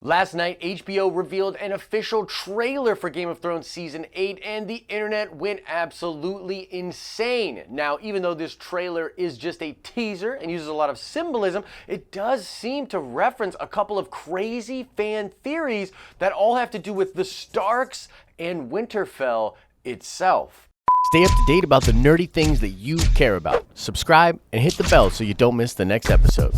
Last night, HBO revealed an official trailer for Game of Thrones Season 8, and the internet went absolutely insane. Now, even though this trailer is just a teaser and uses a lot of symbolism, it does seem to reference a couple of crazy fan theories that all have to do with the Starks and Winterfell itself. Stay up to date about the nerdy things that you care about. Subscribe and hit the bell so you don't miss the next episode.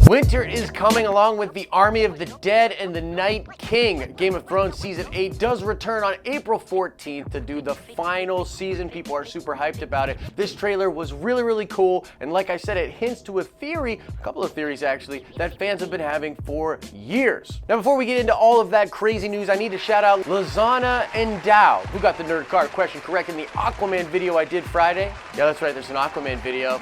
Winter is coming along with the Army of the Dead and the Night King. Game of Thrones Season 8 does return on April 14th to do the final season. People are super hyped about it. This trailer was really cool, and like I said, it hints to a theory, a couple of theories actually, that fans have been having for years. Now before we get into all of that crazy news, I need to shout out Lizana and Dow, who got the nerd card question correct in the Aquaman video I did Friday. Yeah, that's right, there's an Aquaman video.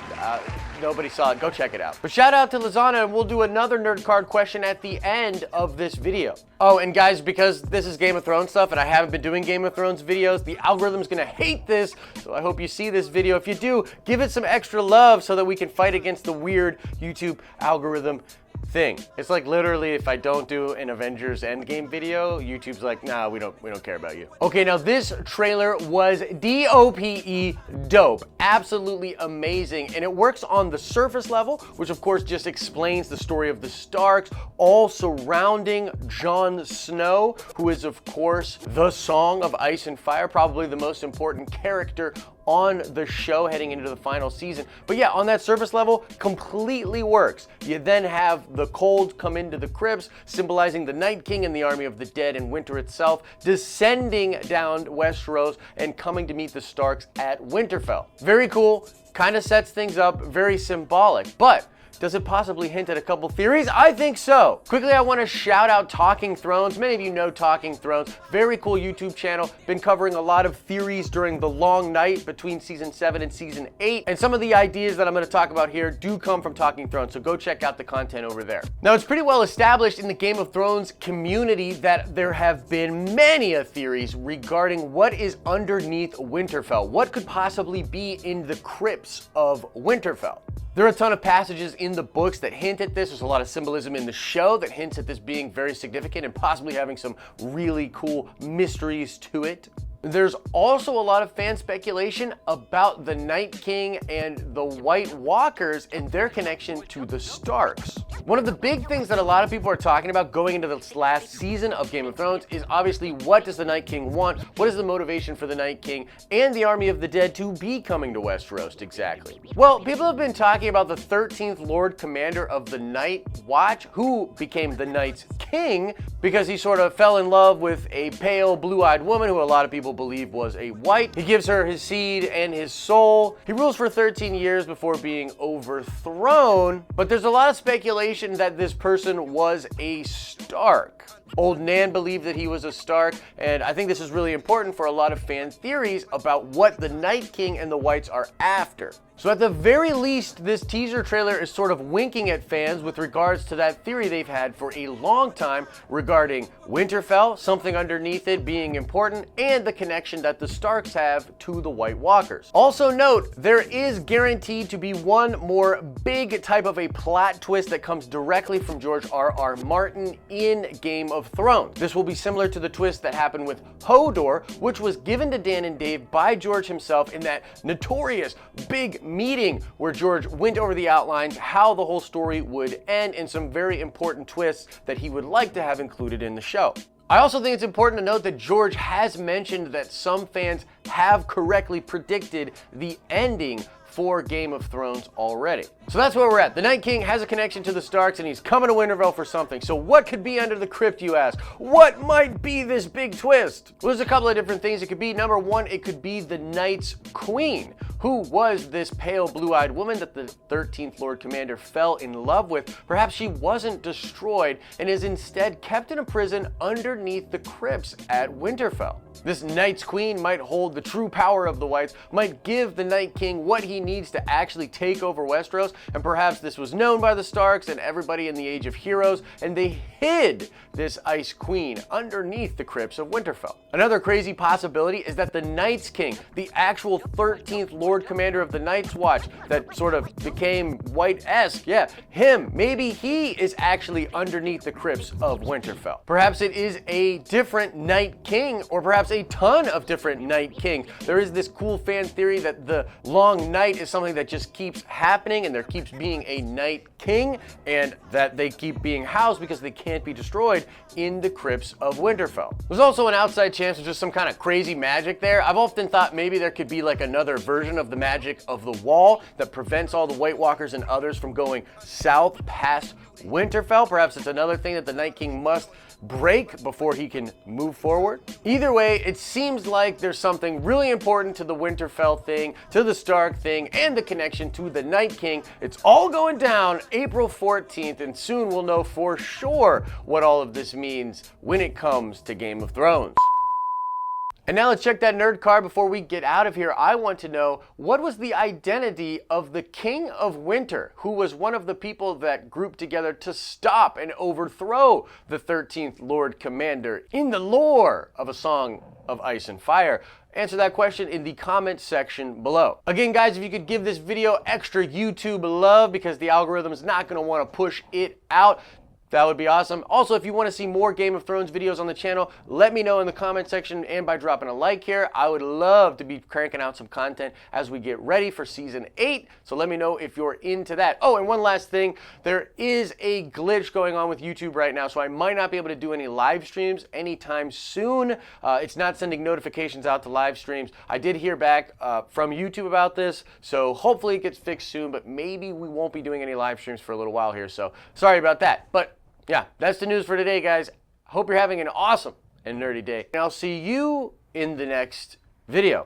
Nobody saw it, go check it out. But shout out to Lizana, and we'll do another nerd card question at the end of this video. Oh, and guys, because this is Game of Thrones stuff and I haven't been doing Game of Thrones videos, the algorithm's gonna hate this, so I hope you see this video. If you do, give it some extra love so that we can fight against the weird YouTube algorithm thing. It's like literally if I don't do an Avengers Endgame video, YouTube's like, nah, we don't care about you. Okay, now this trailer was D-O-P-E dope. Absolutely amazing. And it works on the surface level, which of course just explains the story of the Starks, all surrounding Jon Snow, who is of course the Song of Ice and Fire, probably the most important character on the show heading into the final season. But yeah, on that surface level, completely works. You then have the cold come into the crypts, symbolizing the Night King and the Army of the Dead and winter itself, descending down Westeros and coming to meet the Starks at Winterfell. Very cool, kind of sets things up, very symbolic, but does it possibly hint at a couple theories? I think so. Quickly, I want to shout out Talking Thrones. Many of you know Talking Thrones. Very cool YouTube channel. Been covering a lot of theories during the long night between season 7 and season 8. And some of the ideas that I'm going to talk about here do come from Talking Thrones, so go check out the content over there. Now, it's pretty well established in the Game of Thrones community that there have been many theories regarding what is underneath Winterfell. What could possibly be in the crypts of Winterfell? There are a ton of passages in the books that hint at this. There's a lot of symbolism in the show that hints at this being very significant and possibly having some really cool mysteries to it. There's also a lot of fan speculation about the Night King and the Wight Walkers and their connection to the Starks. One of the big things that a lot of people are talking about going into this last season of Game of Thrones is obviously, what does the Night King want? What is the motivation for the Night King and the Army of the Dead to be coming to Westeros exactly? Well, people have been talking about the 13th Lord Commander of the Night Watch, who became the Night's King because he sort of fell in love with a pale, blue-eyed woman who a lot of people believe was a white. He gives her his seed and his soul. He rules for 13 years before being overthrown, but there's a lot of speculation that this person was a Stark. Old Nan believed that he was a Stark, and I think this is really important for a lot of fan theories about what the Night King and the Whites are after. So at the very least, this teaser trailer is sort of winking at fans with regards to that theory they've had for a long time regarding Winterfell, something underneath it being important, and the connection that the Starks have to the Wight Walkers. Also note, there is guaranteed to be one more big type of a plot twist that comes directly from George R.R. Martin in Game of Thrones. This will be similar to the twist that happened with Hodor, which was given to Dan and Dave by George himself in that notorious big meeting where George went over the outlines, how the whole story would end, and some very important twists that he would like to have included in the show. I also think it's important to note that George has mentioned that some fans have correctly predicted the ending for Game of Thrones already. So that's where we're at. The Night King has a connection to the Starks and he's coming to Winterfell for something. So what could be under the crypt, you ask? What might be this big twist? Well, there's a couple of different things it could be. Number one, it could be the Night's Queen, who was this pale blue-eyed woman that the 13th Lord Commander fell in love with. Perhaps she wasn't destroyed and is instead kept in a prison underneath the crypts at Winterfell. This Night's Queen might hold the true power of the Wights might give the Night King what he needs to actually take over Westeros, and perhaps this was known by the Starks and everybody in the Age of Heroes, and they hid this Ice Queen underneath the crypts of Winterfell. Another crazy possibility is that the Night's King, the actual 13th Lord Commander of the Night's Watch that sort of became Wight-esque, yeah, him, maybe he is actually underneath the crypts of Winterfell. Perhaps it is a different Night King, or perhaps a ton of different Night Kings. There is this cool fan theory that the long night is something that just keeps happening and there keeps being a Night King, and that they keep being housed because they can't be destroyed in the crypts of Winterfell. There's also an outside chance of just some kind of crazy magic there. I've often thought maybe there could be like another version of the magic of the wall that prevents all the Wight Walkers and others from going south past Winterfell. Perhaps it's another thing that the Night King must break before he can move forward. Either way, it seems like there's something really important to the Winterfell thing, to the Stark thing, and the connection to the Night King. It's all going down April 14th, and soon we'll know for sure what all of this means when it comes to Game of Thrones. And now let's check that nerd card before we get out of here. I want to know, what was the identity of the King of Winter, who was one of the people that grouped together to stop and overthrow the 13th Lord Commander in the lore of A Song of Ice and Fire? Answer that question in the comment section below. Again, guys, if you could give this video extra YouTube love because the algorithm is not going to want to push it out, that would be awesome. Also, if you want to see more Game of Thrones videos on the channel, let me know in the comment section and by dropping a like here. I would love to be cranking out some content as we get ready for Season 8, so let me know if you're into that. Oh, and one last thing, there is a glitch going on with YouTube right now, so I might not be able to do any live streams anytime soon. It's not sending notifications out to live streams. I did hear back from YouTube about this, so hopefully it gets fixed soon, but maybe we won't be doing any live streams for a little while here, so sorry about that. But yeah, that's the news for today, guys. Hope you're having an awesome and nerdy day. And I'll see you in the next video.